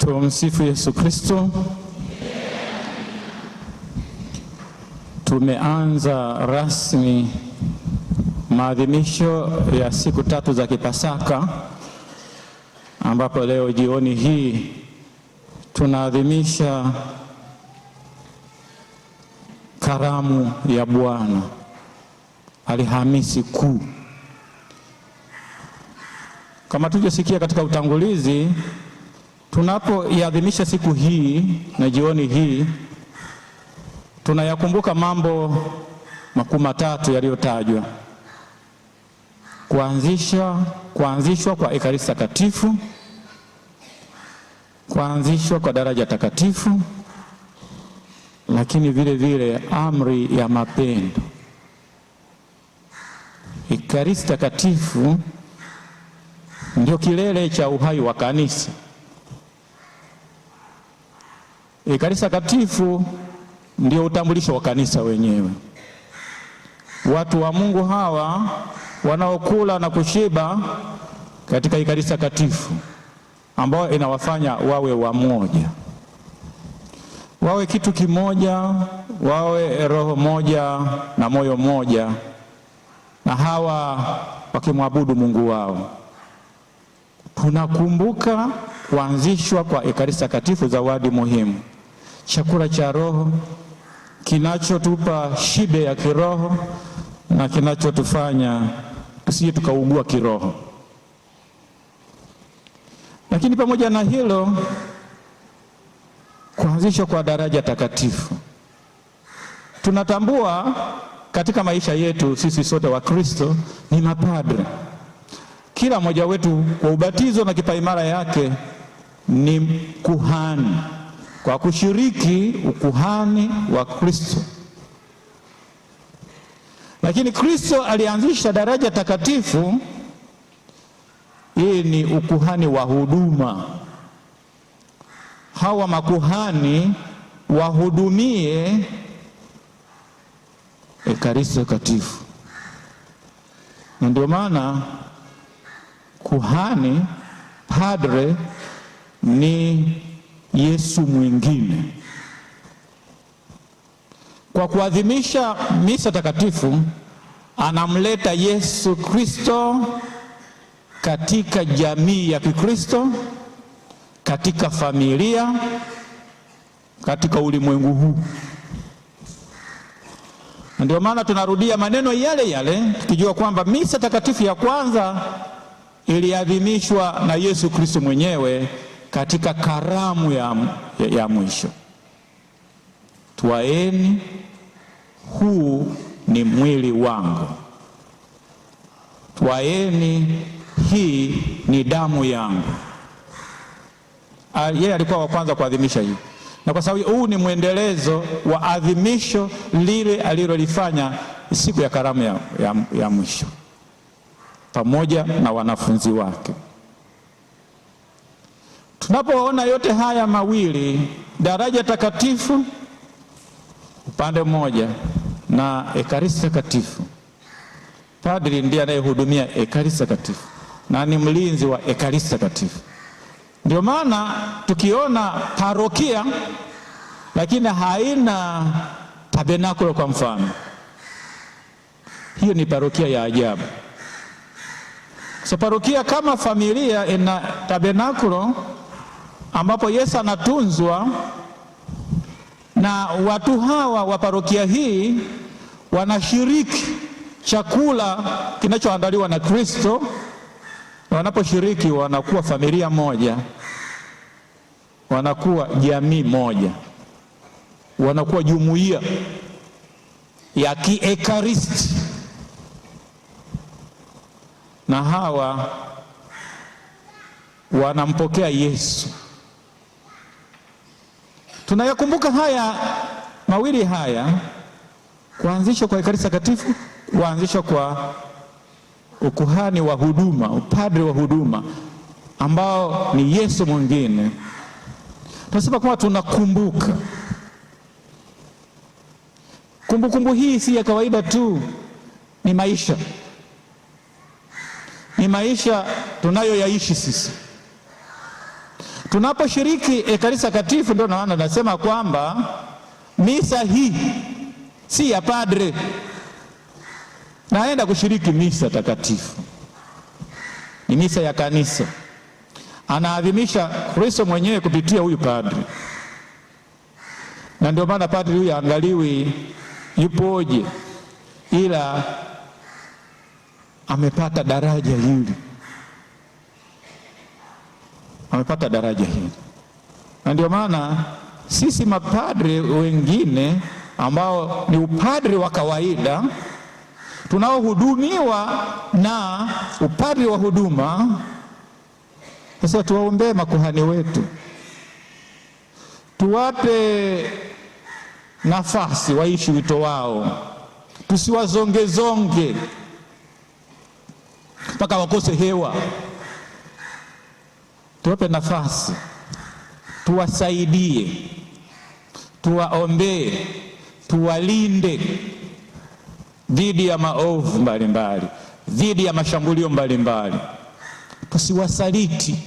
Tumsifu Yesu Kristo. Tumeanza rasmi maadhimisho ya siku 3 za Kipasaka, ambapo leo jioni hii tunaadhimisha karamu ya Bwana, Alhamisi Kuu. Kama tulivyosikia katika utangulizi, tunapoiadhimisha siku hii na jioni hii tunayakumbuka mambo makuu matatu yaliyotajwa: kuanzishwa kwa Ekaristi Takatifu, kuanzishwa kwa daraja takatifu, lakini vile vile amri ya mapendo. Ekaristi Takatifu ndio kilele cha uhai wa kanisa. Ekaristi Takatifu ndio utambulisho wa kanisa wenyewe. Watu wa Mungu hawa wanaokula na kushiba katika Ekaristi Takatifu, ambao inawafanya wawe wamoja, wawe kitu kimoja, wawe roho moja na moyo moja, na hawa wakimwabudu Mungu wao. Tunakumbuka kuanzishwa kwa Ekaristi Takatifu, zawadi muhimu, chakula cha roho kinachotupa shibe ya kiroho na kinachotufanya tusije tukaugua kiroho. Lakini pamoja na hilo, kuanzishwa kwa daraja takatifu, tunatambua katika maisha yetu sisi sote wa Kristo ni mapadre. Kila mmoja wetu kwa ubatizo na kipaimara yake ni kuhani kwa kushiriki ukuhani wa Kristo. Lakini Kristo alianzisha daraja takatifu. Hii ni ukuhani wa huduma. Hawa makuhani wahudumie Ekaristi Takatifu. Na ndio maana kuhani, padre, ni Yesu mwingine. Kwa kuadhimisha misa takatifu, anamleta Yesu Kristo katika jamii ya Kikristo, katika familia, katika ulimwengu huu. Ndio maana tunarudia maneno yale yale, tukijua kwamba misa takatifu ya kwanza iliadhimishwa na Yesu Kristo mwenyewe katika karamu ya mwisho: twaeni, huu ni mwili wangu; twaeni, hii ni damu yangu. Yeye alikuwa wa kwanza kuadhimisha hii, na kwa sababu huu ni mwendelezo wa adhimisho lile alilolifanya siku ya karamu ya mwisho pamoja na wanafunzi wake. Tunapoona yote haya mawili, daraja takatifu upande mmoja na Ekaristi Takatifu, padri ndiye anayehudumia Ekaristi Takatifu na ni mlinzi wa Ekaristi Takatifu. Ndio maana tukiona parokia lakini haina tabernakulo, kwa mfano, hiyo ni parokia ya ajabu. So parokia kama familia ina tabernakulo ambapo Yesu anatunzwa, na watu hawa wa parokia hii wanashiriki chakula kinachoandaliwa na Kristo. Wanaposhiriki wanakuwa familia moja, wanakuwa jamii moja, wanakuwa jumuiya ya kiekaristi, na hawa wanampokea Yesu. Tunayakumbuka haya mawili haya: kuanzishwa kwa Ekaristi Takatifu, kuanzishwa kwa ukuhani wa huduma, upadre wa huduma ambao ni Yesu mwingine. Tunasema kwamba tunakumbuka. Kumbukumbu hii si ya kawaida tu, ni maisha. Ni maisha tunayoyaishi sisi. Tunaposhiriki Ekaristi Takatifu, ndio naona nasema kwamba misa hii si ya padre. Naenda kushiriki misa takatifu, ni misa ya kanisa, anaadhimisha Kristo mwenyewe kupitia huyu padre. Na ndio maana padre huyu angaliwi yupoje, ila amepata daraja hili, amepata daraja hili. Na ndio maana sisi mapadre wengine ambao ni upadre wa kawaida, tunaohudumiwa na upadre wa huduma, sasa tuwaombee makuhani wetu, tuwape nafasi waishi wito wao, tusiwazongezonge mpaka wakose hewa. Tuwape nafasi, tuwasaidie, tuwaombee, tuwalinde dhidi ya maovu mbalimbali, dhidi ya mashambulio mbalimbali. Tusiwasaliti,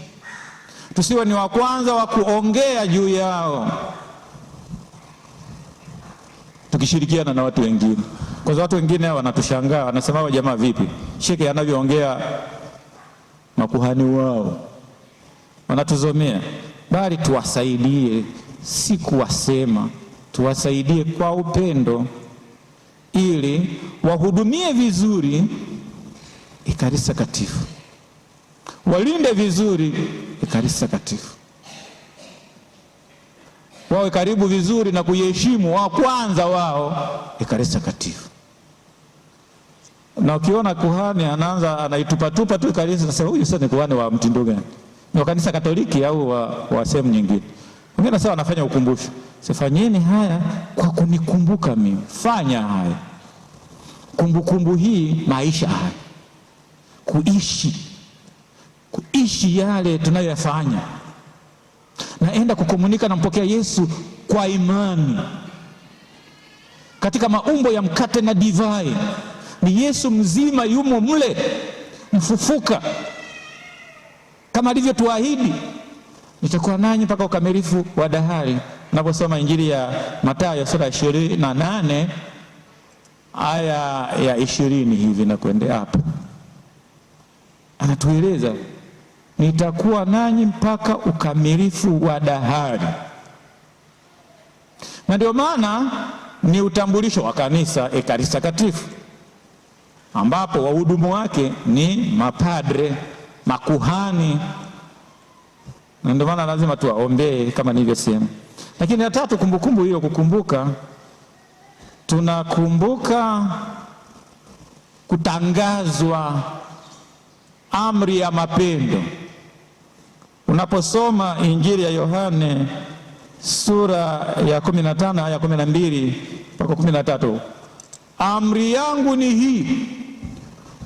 tusiwe ni wa kwanza wa kuongea juu yao tukishirikiana na watu wengine. Kwa sababu watu wengine wanatushangaa, wanasema wao, jamaa vipi sheke anavyoongea makuhani wao, wanatuzomea. Bali tuwasaidie, si kuwasema, tuwasaidie kwa upendo, ili wahudumie vizuri Ekaristi Takatifu, walinde vizuri Ekaristi Takatifu, wawe karibu vizuri na kuiheshimu wa kwanza wao Ekaristi Takatifu. Na ukiona kuhani anaanza anaitupatupa tu Ekaristi, nasema huyu sasa ni kuhani wa mtindo gani? Ni wa kanisa Katoliki au wa sehemu nyingine? Wengine nasema anafanya ukumbusho. Sifanyeni haya kwa kunikumbuka mimi. Fanya haya. Kumbukumbu hii maisha haya. Kuishi yale tunayoyafanya. Naenda kukomunika na mpokea Yesu kwa imani. Katika maumbo ya mkate na divai, ni Yesu mzima yumo mle, mfufuka, kama alivyotuahidi, nitakuwa nanyi mpaka ukamilifu wa dahari. Naposoma Injili ya Mathayo sura ya 28 aya ya 20 hivi na kuendea hapo, anatueleza nitakuwa nanyi mpaka ukamilifu wa dahari. Na ndio maana ni utambulisho wa kanisa Ekaristi Takatifu, ambapo wahudumu wake ni mapadre, makuhani. Na ndio maana lazima tuwaombee kama nilivyosema. Lakini ya tatu, kumbukumbu hiyo, kukumbuka, tunakumbuka kutangazwa amri ya mapendo. Unaposoma Injili ya Yohane sura ya 15 aya 12 mpaka 13, amri yangu ni hii,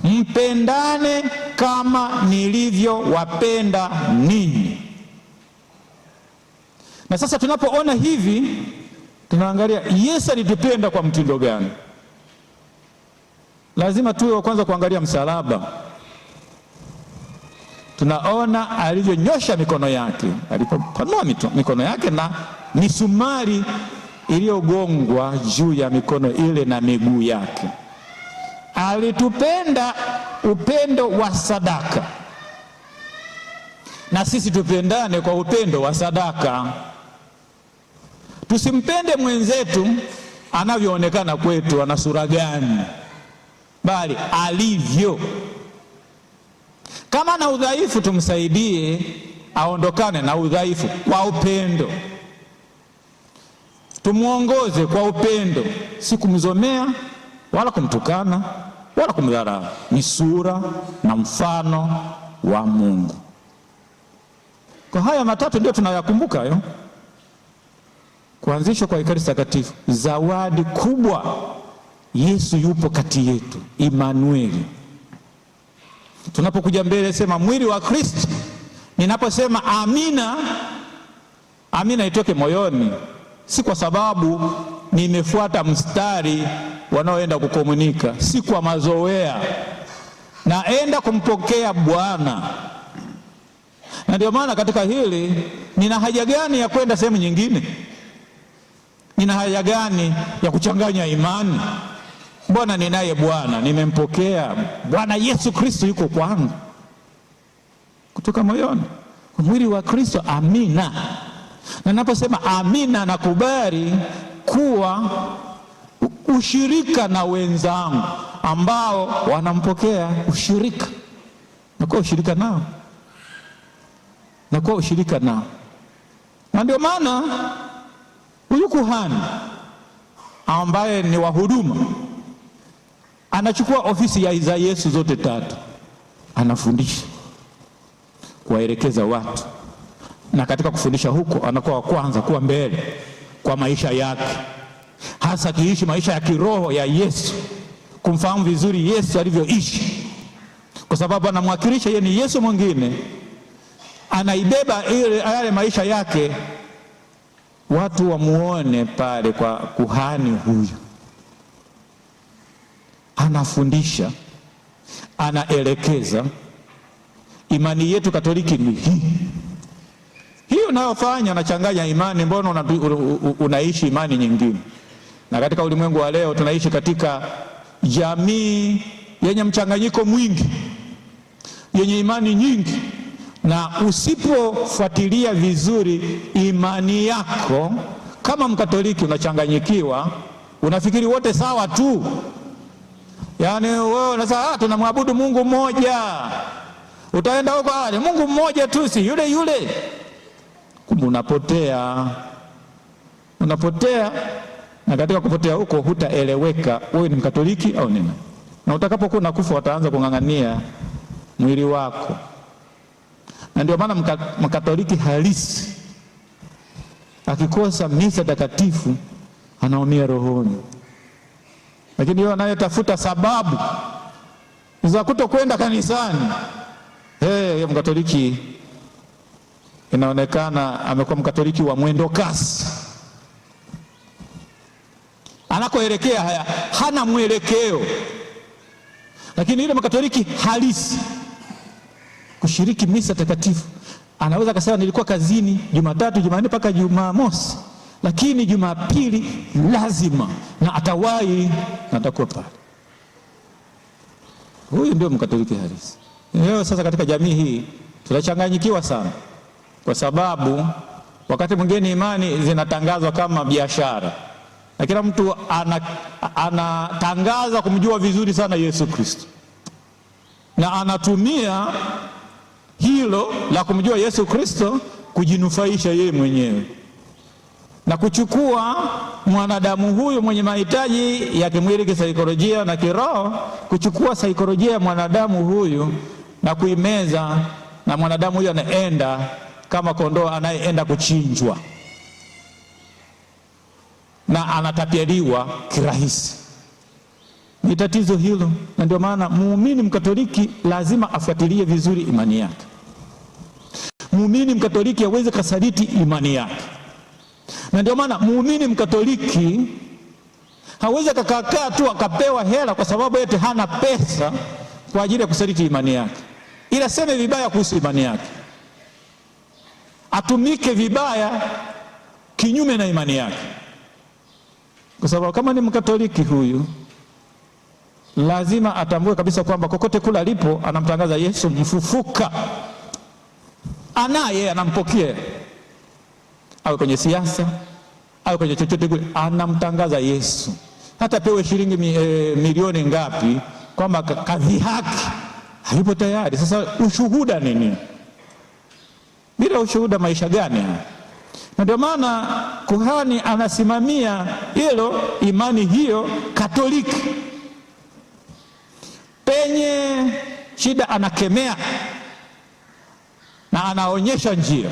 mpendane kama nilivyowapenda ninyi. Na sasa tunapoona hivi, tunaangalia Yesu alitupenda kwa mtindo gani? Lazima tuwe wa kwanza kuangalia msalaba. Tunaona alivyonyosha mikono yake, alipopanua mikono yake na misumari iliyogongwa juu ya mikono ile na miguu yake. Alitupenda upendo wa sadaka, na sisi tupendane kwa upendo wa sadaka. Tusimpende mwenzetu anavyoonekana kwetu, ana sura gani, bali alivyo. Kama na udhaifu, tumsaidie aondokane na udhaifu kwa upendo. Tumuongoze kwa upendo, si kumzomea wala kumtukana wala kumdharau. Ni sura na mfano wa Mungu. Kwa haya matatu ndio tunayakumbuka hayo. Kuanzishwa kwa Ekaristi Takatifu, zawadi kubwa, Yesu yupo kati yetu, Immanueli. Tunapokuja mbele, sema mwili wa Kristo. Ninaposema amina, amina itoke moyoni, si kwa sababu nimefuata mstari wanaoenda kukomunika, si kwa mazoea. Naenda kumpokea Bwana, Na ndio maana katika hili, nina haja gani ya kwenda sehemu nyingine? Nina haja gani ya kuchanganya imani? Mbona ninaye Bwana, nimempokea Bwana Yesu Kristo, yuko kwangu kutoka moyoni, mwili wa Kristo. Amina. Na ninaposema amina, nakubali kuwa ushirika na wenzangu ambao wanampokea, ushirika nakuwa ushirika nao, nakuwa ushirika nao. Na ndio maana huyu kuhani ambaye ni wa huduma anachukua ofisi za Yesu zote tatu, anafundisha, kuwaelekeza watu, na katika kufundisha huko anakuwa wa kwanza kuwa mbele kwa maisha yake, hasa kiishi maisha ya kiroho ya Yesu, kumfahamu vizuri Yesu alivyoishi, kwa sababu anamwakilisha yeye ni Yesu mwingine, anaibeba yale maisha yake, watu wamuone pale kwa kuhani huyu. Anafundisha, anaelekeza. Imani yetu Katoliki ni hii. Hiyo unayofanya unachanganya imani, mbona unaishi imani nyingine? Na katika ulimwengu wa leo tunaishi katika jamii yenye mchanganyiko mwingi, yenye imani nyingi, na usipofuatilia vizuri imani yako kama Mkatoliki unachanganyikiwa, unafikiri wote sawa tu. Yaani wewe unasema tunamwabudu Mungu mmoja, utaenda huko Mungu mmoja tu, si yule yule. Kumbe unapotea, na katika kupotea huko hutaeleweka wewe ni Mkatoliki au nini. Na utakapokuwa unakufa wataanza kung'ang'ania mwili wako. Na ndio maana Mkatoliki halisi akikosa misa takatifu anaumia rohoni. Lakini yeye anayetafuta sababu za kutokwenda kanisani, Mkatoliki inaonekana amekuwa Mkatoliki wa mwendo kasi. Anakoelekea hana mwelekeo. Lakini yule Mkatoliki halisi, kushiriki misa takatifu, anaweza akasema nilikuwa kazini Jumatatu, Jumanne mpaka Jumamosi, lakini Jumapili lazima, na atawahi, na atakuwa pale. Huyu ndio Mkatoliki halisi. Leo sasa katika jamii hii tunachanganyikiwa sana, kwa sababu wakati mwingine imani zinatangazwa kama biashara, na kila mtu anatangaza kumjua vizuri sana Yesu Kristo, na anatumia hilo la kumjua Yesu Kristo kujinufaisha yeye mwenyewe, na kuchukua mwanadamu huyu mwenye mahitaji ya kimwili, kisaikolojia na kiroho, kuchukua saikolojia ya mwanadamu huyu na kuimeza, na mwanadamu huyu anaenda kama kondoo anayeenda kuchinjwa, na anatapeliwa kirahisi. Ni tatizo hilo. Na ndio maana muumini Mkatoliki lazima afuatilie vizuri imani yake. Muumini Mkatoliki hawezi kusaliti imani yake. Na ndio maana muumini Mkatoliki hawezi kukaa tu akapewa hela kwa sababu eti hana pesa kwa ajili ya kusaliti imani yake, ila seme vibaya kuhusu imani yake, atumike vibaya kinyume na imani yake. Kwa sababu kama ni Mkatoliki huyu, lazima atambue kabisa kwamba kokote kula alipo anamtangaza Yesu mfufuka, anaye anampokea, au kwenye siasa au kwenye chochote kule, anamtangaza Yesu. Hata pewe shilingi milioni ngapi kwamba kadhihaki, hayupo tayari. Sasa ushuhuda nini? Bila ushuhuda maisha gani? Na ndio maana kuhani anasimamia hilo, imani hiyo Katoliki. Penye shida anakemea na anaonyesha njia,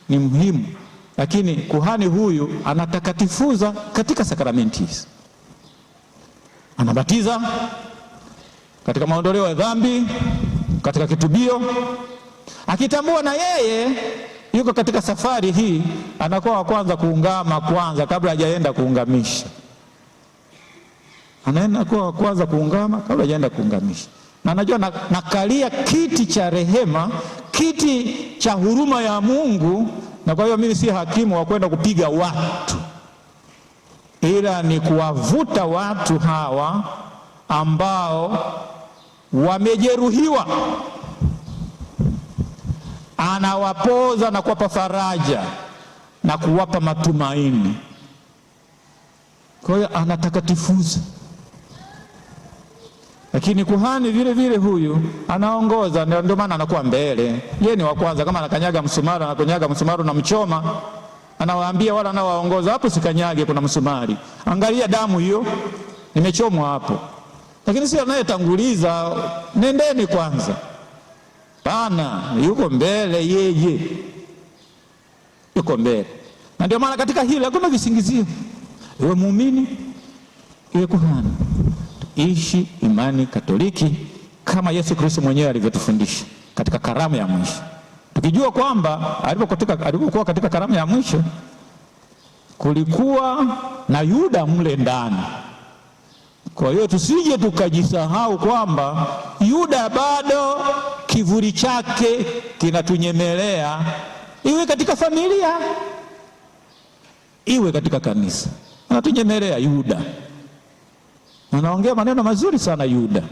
ni muhimu. Lakini kuhani huyu anatakatifuza katika sakramenti hizi, anabatiza katika maondoleo ya dhambi, katika kitubio, akitambua na yeye yuko katika safari hii, anakuwa wa kwanza kuungama kwanza kabla hajaenda kuungamisha. Anaenda kuwa wa kwanza kuungama kabla hajaenda kuungamisha. na najua nakalia kiti cha rehema, kiti cha huruma ya Mungu, na kwa hiyo mimi si hakimu wa kwenda kupiga watu, ila ni kuwavuta watu hawa ambao wamejeruhiwa, anawapoza na kuwapa faraja na kuwapa matumaini. Kwa hiyo anatakatifuza. Lakini kuhani vile vile huyu anaongoza, ndio maana anakuwa mbele. Yeye ni wa kwanza. Kama anakanyaga msumari na mchoma, anawaambia wala anawaongoza, hapo sikanyage, kuna msumari, angalia damu hiyo nimechomwa hapo. Lakini si anayetanguliza, nendeni kwanza. Bana, yuko mbele, yeye yuko mbele. Na ndio maana katika hili hakuna visingizio. Iwe muumini, iwe kuhani, ishi imani Katoliki kama Yesu Kristo mwenyewe alivyotufundisha katika karamu ya mwisho, tukijua kwamba alipokuwa katika karamu ya mwisho kulikuwa na Yuda mle ndani. Kwa hiyo tusije tukajisahau kwamba Yuda bado kivuli chake kinatunyemelea, iwe katika familia, iwe katika kanisa, anatunyemelea Yuda. Anaongea maneno mazuri sana Yuda.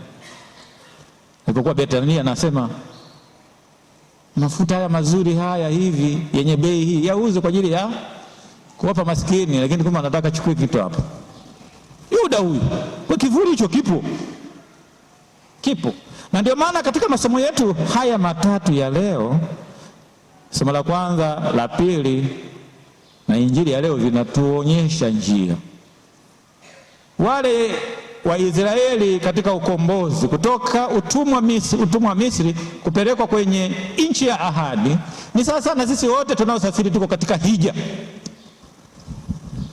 Alipokuwa Betania anasema, mafuta haya mazuri haya hivi yenye bei hii yauze kwa ajili ya kuwapa maskini, lakini kama anataka chukue kitu hapo. Yuda huyu, kwa kivuli hicho kipo. Na ndio maana katika masomo yetu haya matatu ya leo, somo la kwanza, la pili na injili ya leo vinatuonyesha njia. Wale Waisraeli katika ukombozi kutoka utumwa wa Misri kupelekwa kwenye nchi ya ahadi, ni sasa na sisi wote tunaosafiri tuko katika hija.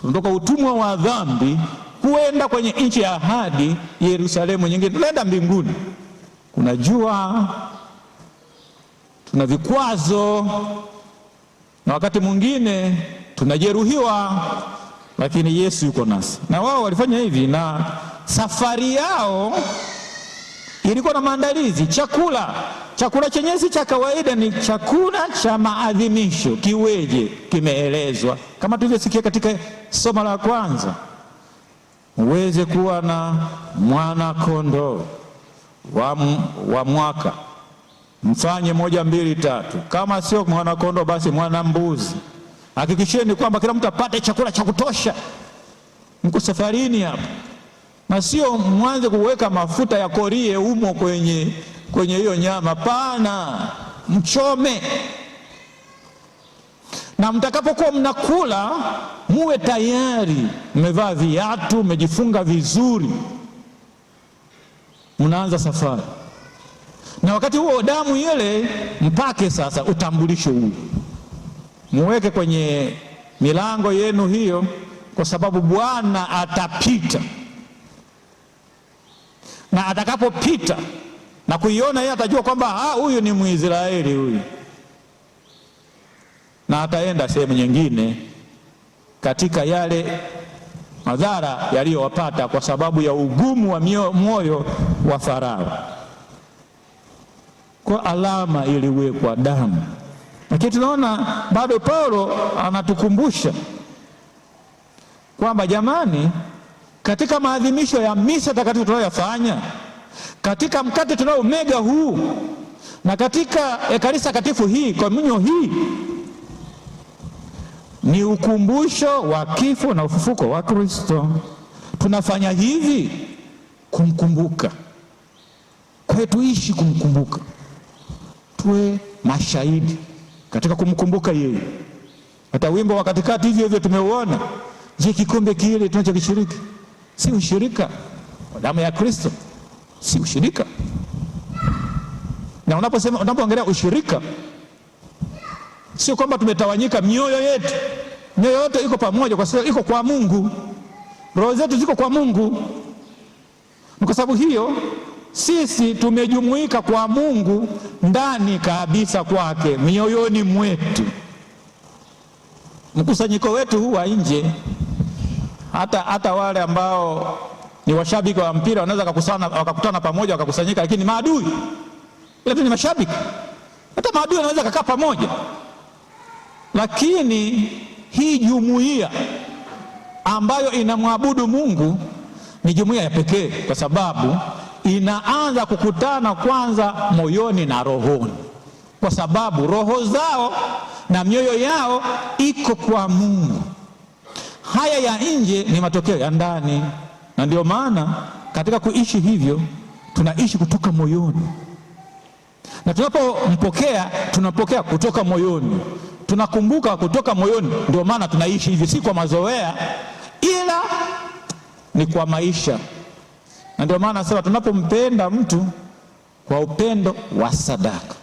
Tunatoka utumwa wa dhambi kuenda kwenye nchi ya ahadi, Yerusalemu nyingine, tunaenda mbinguni. Kuna jua, tuna vikwazo, na wakati mwingine tunajeruhiwa, lakini Yesu yuko nasi. Na wao walifanya hivi, na safari yao ilikuwa na maandalizi. Chakula chenyewe si cha kawaida, ni chakula cha maadhimisho. Kiweje? Kimeelezwa kama tulivyosikia katika somo la kwanza. Uweze kuwa na mwana kondoo wa mwaka, mfanye 1, 2, 3. Kama sio mwana kondoo, basi mwana mbuzi. Hakikisheni kwamba kila mtu apate chakula cha kutosha. Mko safarini hapa, na sio mwanze kuweka mafuta ya korie umo kwenye hiyo nyama. Pana, mchome. Na mtakapokuwa mnakula, muwe tayari, mmevaa viatu, mmejifunga vizuri, mnaanza safari. Na wakati huo damu ile mpake sasa utambulisho huu, muweke kwenye milango yenu hiyo, kwa sababu Bwana atapita. Na atakapopita na kuiona yeye, atajua kwamba huyu ni Mwisraeli huyu, na ataenda sehemu nyingine katika yale madhara yaliyowapata kwa sababu ya ugumu wa moyo wa Farao. Kwa alama iliwekwa damu. Lakini tunaona bado Paulo anatukumbusha kwamba jamani, katika maadhimisho ya misa takatifu tunayoyafanya, katika mkate tunaomega huu, na katika ekaristi takatifu hii, komunyo hii, ni ukumbusho wa kifo na ufufuko wa Kristo. Tunafanya hivi kumkumbuka. Kwa hiyo tuishi kumkumbuka, tuwe mashahidi katika kumkumbuka yeye. Hata wimbo wa katikati hivyo tumeuona. Je, kikombe kile tunachokishiriki si ushirika wa damu ya Kristo? Si ushirika? Na unapoongelea ushirika, sio kwamba tumetawanyika mioyo yetu. Mioyo yote iko pamoja, kwa sababu iko kwa Mungu. Roho zetu ziko kwa Mungu. Kwa sababu hiyo sisi tumejumuika kwa Mungu ndani kabisa kwake, mioyoni mwetu. Mkusanyiko wetu huu wa nje, hata wale ambao Ni washabiki wa mpira, wanaweza wakakutana pamoja wakakusanyika, lakini maadui ile ni mashabiki. Hata maadui wanaweza kukaa pamoja. Lakini hii jumuiya ambayo inamwabudu Mungu ni jumuiya ya pekee, kwa sababu inaanza kukutana kwanza moyoni na rohoni, kwa sababu roho zao na mioyo yao iko kwa Mungu. Haya ya nje ni matokeo ya ndani, na ndio maana katika kuishi hivyo tunaishi kutoka moyoni, na tunapompokea tunapokea kutoka moyoni, tunakumbuka kutoka moyoni. Ndio maana tunaishi hivi, si kwa mazoea, ila ni kwa maisha. Na ndio maana sasa tunapompenda mtu kwa upendo wa sadaka,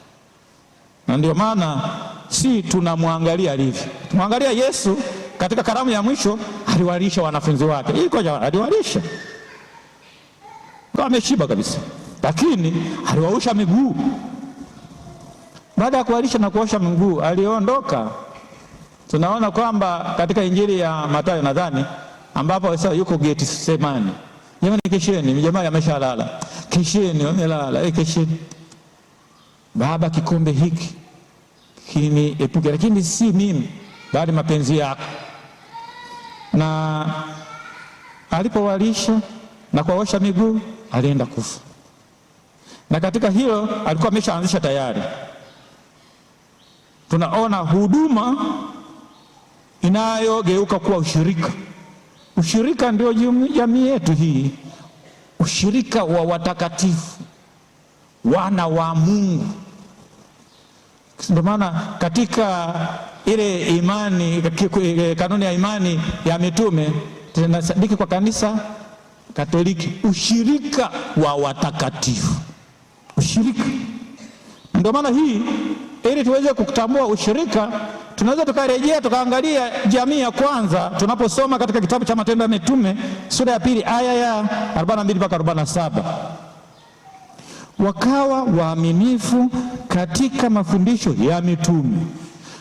na ndio maana si tunamwangalia alivyo. Tumwangalia Yesu katika karamu ya mwisho, aliwalisha wanafunzi wake. Aliwalisha kwa ameshiba kabisa, lakini aliwaosha miguu. Baada ya kuwalisha na kuosha miguu, aliondoka. Tunaona kwamba katika Injili ya Mathayo nadhani, ambapo sasa yuko Getsemani, jamani kesheni, jamaa ameshalala, kesheni, wamelala, kesheni. Baba, kikombe hiki kiniepuke, lakini si mimi bali mapenzi yako. Na alipowalisha na kuosha miguu, alienda kufa. Na katika hilo alikuwa ameshaanzisha tayari. Tunaona huduma inayogeuka kuwa ushirika. Ushirika ndio jamii yetu hii, ushirika wa watakatifu, wana wa Mungu. Ndio maana katika ile imani, kanuni ya imani ya mitume, tunasadiki kwa kanisa Katoliki ushirika wa watakatifu, ushirika. Ndio maana hii, ili tuweze kutambua ushirika, tunaweza tukarejea tukaangalia jamii ya kwanza tunaposoma katika kitabu cha Matendo ya Mitume sura ya 2 aya ya 42 mpaka 47. Wakawa waaminifu katika mafundisho ya mitume,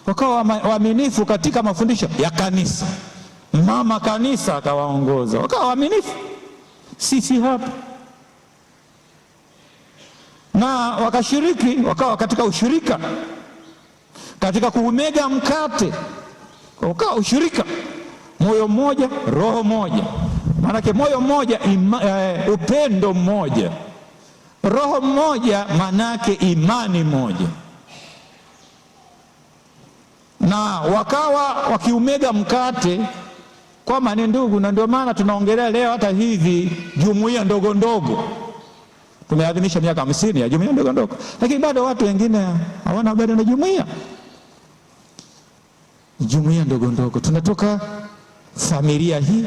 wakawa waaminifu katika mafundisho ya kanisa. Mama kanisa akawaongoza, wakawa waaminifu. Sisi hapa na wakashiriki, wakawa katika ushirika katika kuumega mkate, wakawa ushirika, moyo mmoja, roho moja. Maanake moyo mmoja, upendo mmoja, roho mmoja, manake imani moja. Na wakawa wakiumega mkate kwa ni ndugu. Na ndio maana tunaongelea leo hata hivi jumuiya ndogo ndogo. Tumeadhimisha miaka 50 ya jumuiya ndogo ndogo, lakini bado watu wengine hawana habari na jumuiya. Jumuiya ndogo ndogo, tunatoka familia hii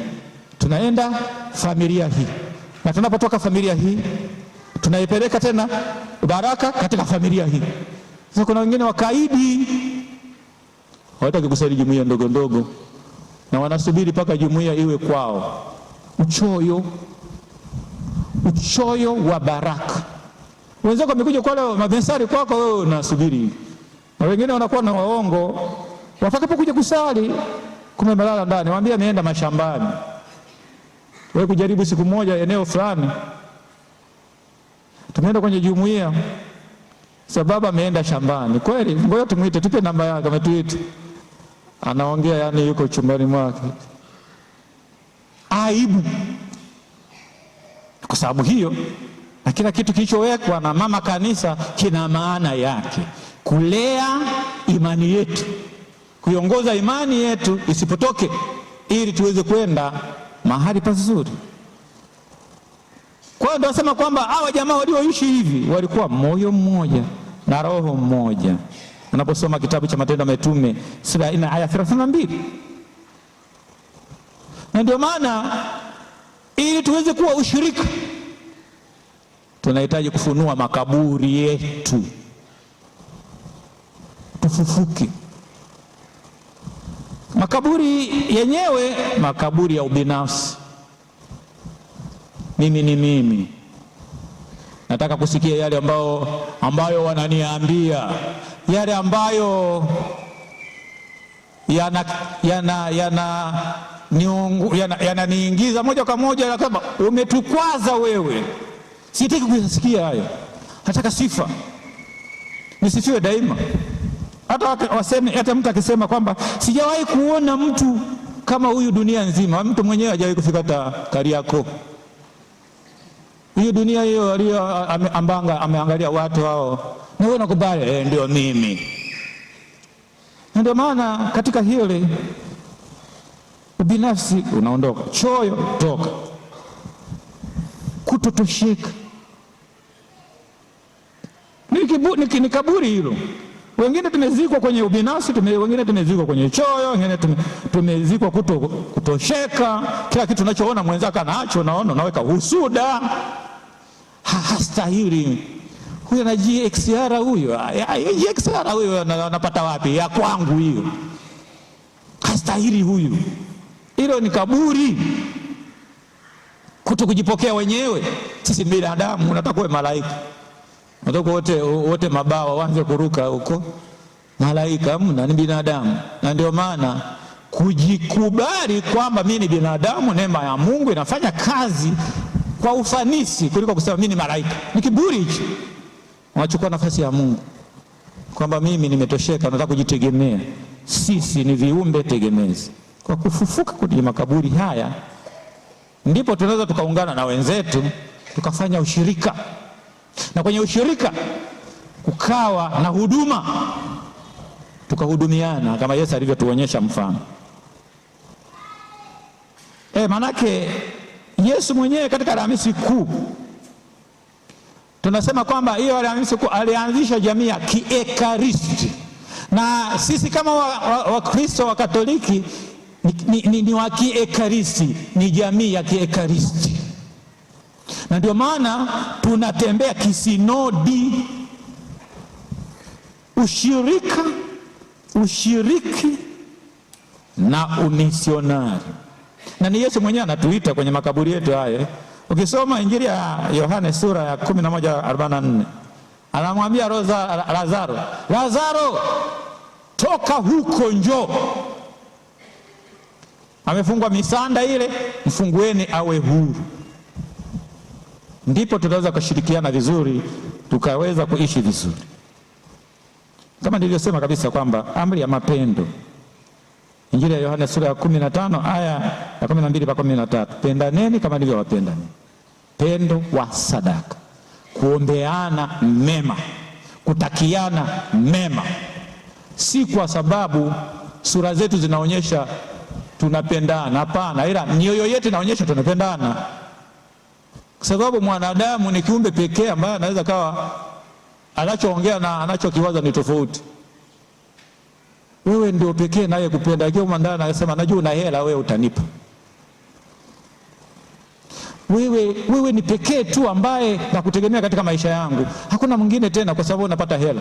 tunaenda familia hii, na tunapotoka familia hii tunaipeleka tena baraka katika familia hii. Sasa kuna wengine wakaidi, hawataki kusali jumuiya ndogo ndogo, na wanasubiri mpaka jumuiya iwe kwao. Uchoyo wa baraka. Wenzako wamekuja kwa mabensari kwako, wewe unasubiri. Na wengine wanakuwa na waongo, watakapokuja kusali kumelala ndani, waambia nienda mashambani. Wewe kujaribu siku moja eneo fulani, tumeenda kwenye jumuiya, sababu ameenda shambani. Kweli, ngoja tumuite, tupe namba yake, ametuita. Anaongea yani yuko chumbani mwake. Aibu. Kwa sababu hiyo, na kila kitu kilichowekwa na mama kanisa kina maana yake, kulea imani yetu, kuiongoza imani yetu isipotoke, ili tuweze kwenda mahali pazuri. Kwa hiyo ndio nasema kwamba hawa jamaa walioishi hivi walikuwa moyo mmoja na roho mmoja. Unaposoma kitabu cha Matendo ya Mitume sura ya 4 aya 32. Na ndio maana ili tuweze kuwa ushirika, tunahitaji kufunua makaburi yetu, tufufuke. Makaburi yenyewe, makaburi ya ubinafsi. Mimi ni mimi, nataka kusikia yale ambayo wananiambia, yale ambayo yananiingiza moja kwa moja kama umetukwaza wewe. Sitaki kuyasikia hayo. Nataka sifa. Nisifiwe daima. Hata mtu akisema kwamba sijawahi kuona mtu kama huyu dunia nzima, mtu mwenyewe hajawahi kufika hata Kariakoo. Hiyo dunia hiyo ameangalia watu hao, na wewe unakubali ndio mimi. Ndio maana katika hili ubinafsi unaondoka, choyo toka, kutotosheka ni kaburi hilo. Wengine tumezikwa kwenye ubinafsi, wengine tumezikwa kwenye choyo, wengine tumezikwa kutosheka. Kila kitu unachoona mwenzako anacho unaona, unaweka husuda. Hastahili huyo, anaji XR huyo. XR huyo anapata wapi? Ya kwangu hiyo. Hastahili huyu. Hilo ni kaburi. Kutokujipokea wenyewe. Sisi binadamu, unataka kuwe malaika. Unataka wote mabawa waanze kuruka huko. Malaika mna ni binadamu. Na ndio maana kujikubali kwamba mimi ni binadamu, neema ya Mungu inafanya kazi kwa ufanisi kuliko kusema mimi ni malaika. Ni kiburi hicho. Unachukua nafasi ya Mungu kwamba mimi nimetosheka, nataka kujitegemea. Sisi ni viumbe tegemezi. Kwa kufufuka kwenye makaburi haya ndipo tunaweza tukaungana na wenzetu tukafanya ushirika. Na kwenye ushirika kukawa na huduma, tukahudumiana kama Yesu alivyotuonyesha mfano. Manake Yesu mwenyewe katika Alhamisi Kuu tunasema kwamba hiyo Alhamisi Kuu alianzisha jamii ya kiekaristi, na sisi kama Wakristo wa Katoliki ni wa kiekaristi, ni jamii ya kiekaristi. Na ndio maana tunatembea kisinodi, ushiriki na umisionari. Na ni Yesu mwenyewe anatuita kwenye makaburi yetu haya. Ukisoma Injili ya Yohane sura ya 11:44, anamwambia Lazaro, toka huko njoo. Amefungwa misanda ile, mfungueni awe huru. Ndipo tutaweza kushirikiana vizuri, tukaweza kuishi vizuri. Kama nilivyosema kabisa kwamba amri ya mapendo, Injili ya Yohane sura ya 15 aya ya 12-13, pendaneni kama nilivyowapenda. Pendo wa sadaka, kuombeana mema, kutakiana mema, si kwa sababu sura zetu zinaonyesha tunapendana. Hapana, ila mioyo yetu inaonyesha tunapendana. Kwa sababu mwanadamu ni kiumbe pekee ambaye anaweza kawa anachoongea na anachokiwaza ni tofauti. Wewe ndio pekee naye kupenda. Akiwa mwandani anasema najua una hela, wewe utanipa. Wewe ni pekee tu ambaye nakutegemea katika maisha yangu. Hakuna mwingine tena, kwa sababu unapata hela.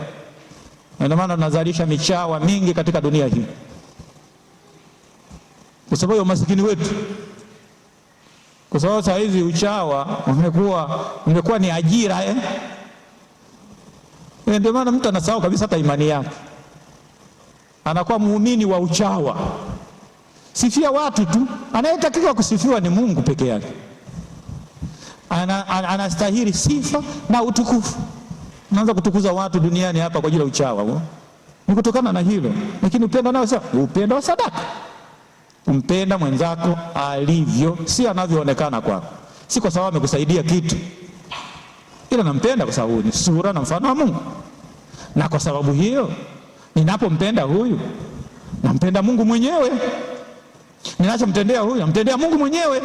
Ndio maana tunazalisha michawa mingi katika dunia hii, kwa sababu ya umasikini wetu. Kwa sababu saa hizi uchawa umekuwa ni ajira. Ndio maana mtu anasahau kabisa hata imani yake, anakuwa muumini wa uchawa. Sifia watu tu, anayetakiwa kusifiwa ni Mungu peke yake. Anastahili sifa na utukufu. Unaanza kutukuza watu duniani hapa kwa ajili ya uchawa. Ni kutokana na hilo. Lakini upendo nao sasa, upendo wa sadaka. Umpenda mwenzako alivyo, si anavyoonekana kwako. Si kwa sababu amekusaidia kitu, ila nampenda kwa sababu ni sura na mfano wa Mungu. Na kwa sababu hiyo ninapompenda huyu, nampenda Mungu mwenyewe. Ninachomtendea huyu, namtendea Mungu mwenyewe.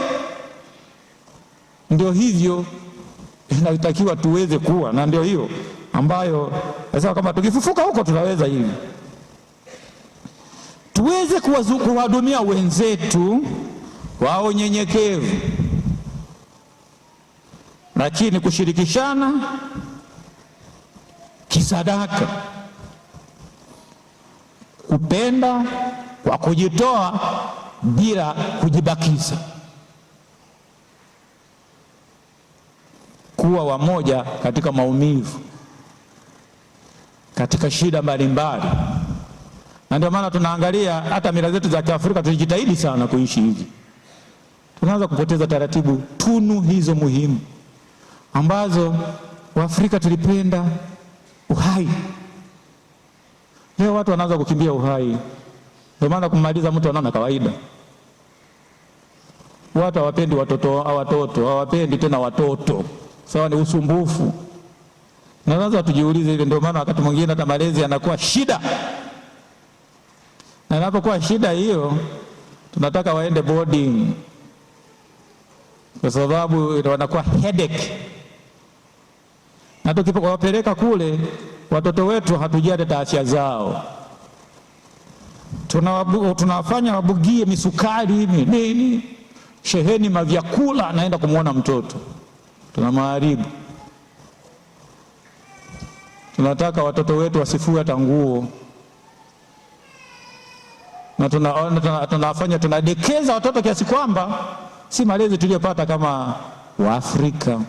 Ndio hivyo inatakiwa tuweze kuwa, na ndio hiyo ambayo nasema kama tukifufuka huko tutaweza hivi. Tuweze kuwahudumia wenzetu wao nyenyekevu, lakini kushirikishana kisadaka, kupenda kwa kujitoa bila kujibakiza, kuwa wamoja katika maumivu, katika shida mbalimbali. Na ndio maana tunaangalia hata mila zetu za Kiafrika, tujitahidi sana kuishi hivi. tunaanza kupoteza taratibu tunu hizo muhimu ambazo Waafrika tulipenda uhai. Leo watu wanaanza kukimbia uhai. Ndio maana kumaliza mtu anaona kawaida. Watu hawapendi watoto, hawapendi tena watoto. Sawa, ni usumbufu. Na lazima tujiulize ile. Ndio maana wakati mwingine hata malezi yanakuwa shida. Na inapokuwa shida hiyo, tunataka waende boarding, kwa sababu wanakuwa headache. Na tukipowapeleka kule, watoto wetu hatujali afya zao. Tunafanya wabugie misukari nini, sheheni mavyakula, anaenda kumuona mtoto, tunamharibu. Tunataka watoto wetu wasifue hata nguo, na tunadekeza watoto kiasi kwamba si malezi tuliyopata kama Waafrika.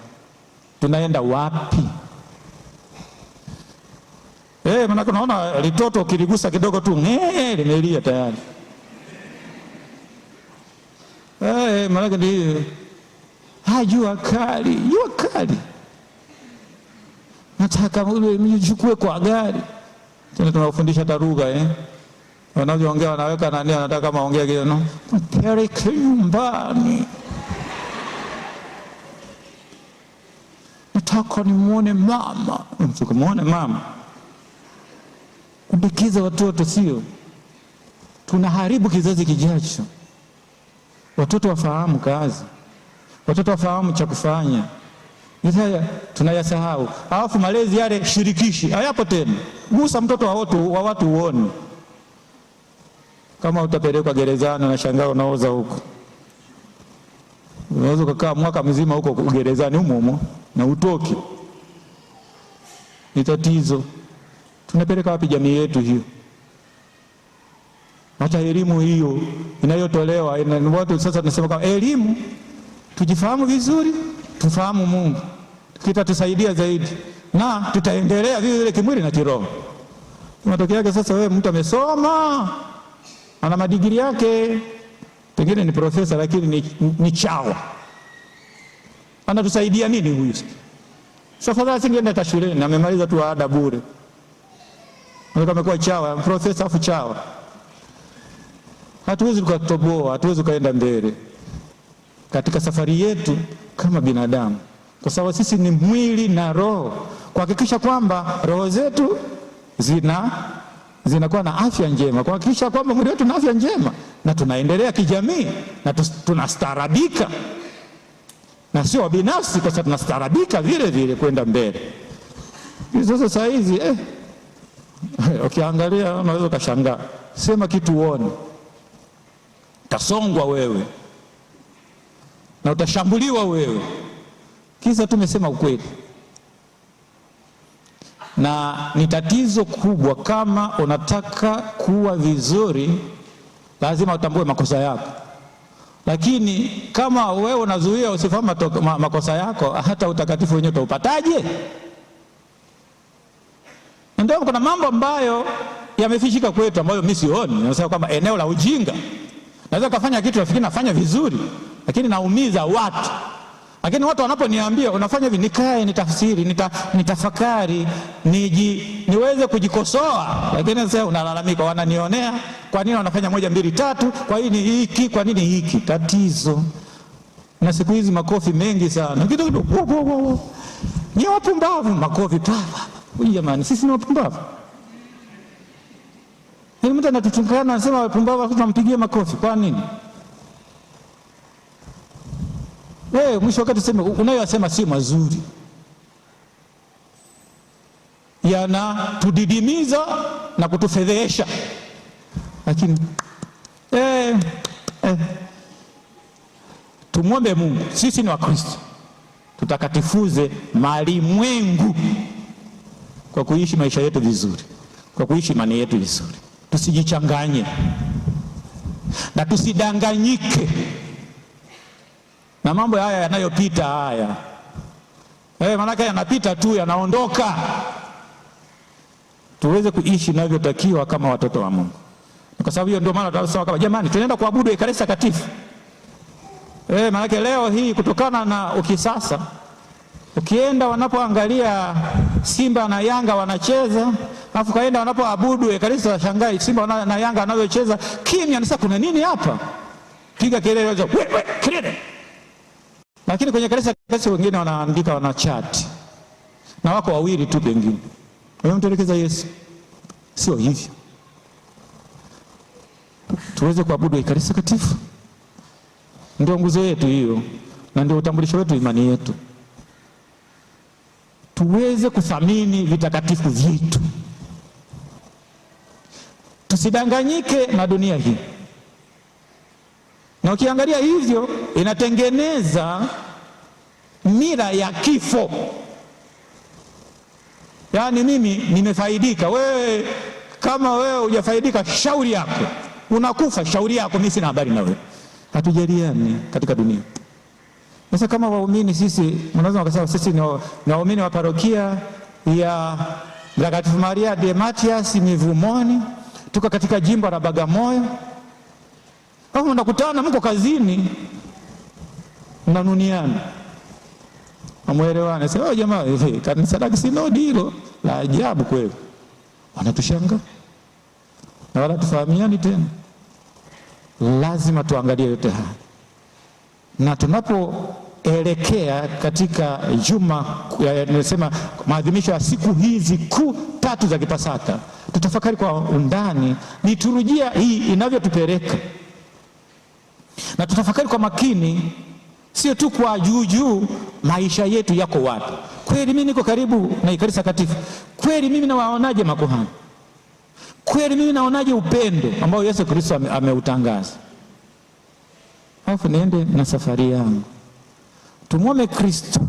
Tunaenda wapi? Maana unaona litoto kiligusa kidogo tu limelia tayari. Maana ndio jua kali. Nataka mjukue kwa gari. Tena tunawafundisha taruga wanavyoongea, wanaweka nani, anataka kama ongea kile peleke nyumbani. Nataka nimuone mama. Tukamuone mama. Kudikiza watoto sio. Tunaharibu kizazi kijacho. Watoto wafahamu kazi. Watoto wafahamu cha kufanya. Haya tunayasahau. Alafu malezi yale shirikishi hayapo tena. Gusa mtoto wa watu uone. Kama utapelekwa gerezani na shangaa unaoza huko. Unaweza kukaa mwaka mzima huko gerezani humo na utoki. Ni tatizo. Tunapeleka wapi jamii yetu hiyo? Hata elimu hiyo inayotolewa watu sasa tunasema kama elimu tujifahamu vizuri, tufahamu Mungu. Kitatusaidia zaidi na tutaendelea vile kimwili na kiroho. Matokeo yake sasa wewe mtu amesoma, ana madigiri yake, pengine ni profesa lakini ni chawa. Anatusaidia nini huyu? Safari asingeenda hata shuleni, amemaliza tu ada bure. Ndio amekuwa chawa, profesa afu chawa. Hatuwezi kutoboa, hatuwezi kaenda mbele katika safari yetu kama binadamu, kwa sababu sisi ni mwili na roho. Kuhakikisha kwamba roho zetu zinakuwa na afya njema, kuhakikisha kwamba mwili wetu na afya njema, na tunaendelea kijamii na tunastaarabika, na sio binafsi, kwa sababu tunastaarabika vile kwenda mbele. Sasa saa hizi ukiangalia unaweza kushangaa. Sema kitu uone, utasongwa wewe na utashambuliwa wewe. Kisa tumesema ukweli. Na ni tatizo kubwa. Kama unataka kuwa vizuri, lazima utambue makosa yako. Lakini kama wewe unazuia usifahamu makosa yako, hata utakatifu wenyewe utaupataje? Ndio kuna mambo ambayo yamefichika kwetu ambayo mimi sioni. Nasema kwamba eneo la ujinga. Naweza kufanya kitu nafikiri nafanya vizuri, lakini naumiza watu. Lakini watu wanaponiambia unafanya hivi, nikae nitafsiri, nitafakari, niweze kujikosoa. Lakini sasa unalalamika, wananionea, kwa nini wanafanya 1 2 3, kwa nini hiki, kwa nini hiki? Tatizo. Na siku hizi makofi mengi sana. Kidogo ni wapumbavu, makofi papa. Jamani, sisi ni wapumbavu. Mtu anatutukana anasema wapumbavu, tunampigia makofi. Kwa nini? Mwisho wakati sema unayosema si mazuri, yanatudidimiza na kutufedhesha. Lakini tumwombe Mungu, sisi ni Wakristo, tutakatifuze malimwengu kwa kuishi maisha yetu vizuri, kwa kuishi imani yetu vizuri. Tusijichanganye na tusidanganyike na mambo haya yanayopita haya. Maana yanapita tu, yanaondoka. Tuweze kuishi inavyotakiwa kama watoto wa Mungu. Kwa sababu hiyo ndio maana tunasema kama jamani, tunaenda kuabudu Ekaristi Takatifu. Maana leo hii kutokana na ukisasa, ukienda wanapoangalia Simba na Yanga wanacheza, alafu kaenda wanapoabudu ekaristi washangai Simba na Yanga wanavyocheza kimya. Sasa kuna nini hapa? Piga kelele, wewe kelele. Lakini kwenye kanisa wengine wanaandika, wanachat, na wako wawili tu pengine wamemtelekeza Yesu. Sio hivyo. Tuweze kuabudu ekaristi takatifu, ndio nguzo yetu hiyo, na ndio utambulisho wetu, imani yetu. Tuweze kuthamini vitakatifu vyetu, tusidanganyike na dunia hii. Na ukiangalia hivyo, inatengeneza mila ya kifo. Yaani mimi nimefaidika, wewe kama wewe hujafaidika, shauri yako. Unakufa, shauri yako, mimi sina habari na wewe. Hatujaliani katika dunia. Sasa kama waumini sisi, mnaweza kusema sisi ni waumini wa parokia ya Mtakatifu Maria de Matias Mivumoni, tuko katika jimbo la Bagamoyo. Au mnakutana, mko kazini, mnanuniana, amuelewane. Sasa jamaa, kanisa la Sinodi hilo la ajabu kweli. Wanatushanga na wala tufahamiani tena. Lazima tuangalie yote haya, na tunapoelekea katika nimesema maadhimisho ya siku hizi kuu 3 za Kipasaka, tutafakari kwa undani liturujia hii inavyotupeleka, na tutafakari kwa makini, sio tu kwa juu, maisha yetu yako wapi? Kweli mimi niko karibu na ekaristi takatifu? Kweli mimi nawaonaje makuhani? Kweli mimi naonaje upendo ambao Yesu Kristo ameutangaza? Alafu niende na safari yangu, tumwombe Kristo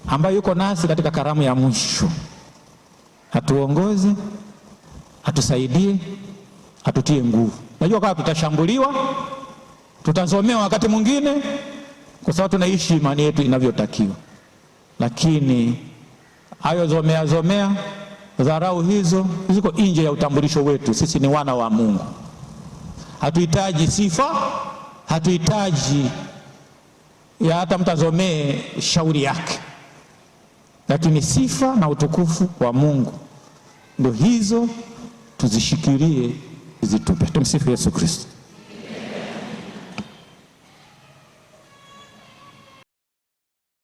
ambaye yuko nasi katika karamu ya mwisho, atuongoze, atusaidie, atutie nguvu. Najua kama tutashambuliwa, tutazomewa wakati mwingine, kwa sababu tunaishi imani yetu inavyotakiwa. Lakini hayo zomea dharau hizo ziko nje ya utambulisho wetu. Sisi ni wana wa Mungu. Hatuhitaji sifa, hatuhitaji ya hata mtazomee shauri yake, lakini sifa na utukufu wa Mungu ndio hizo tuzishikilie, zitupe. Tumsifu Yesu Kristo.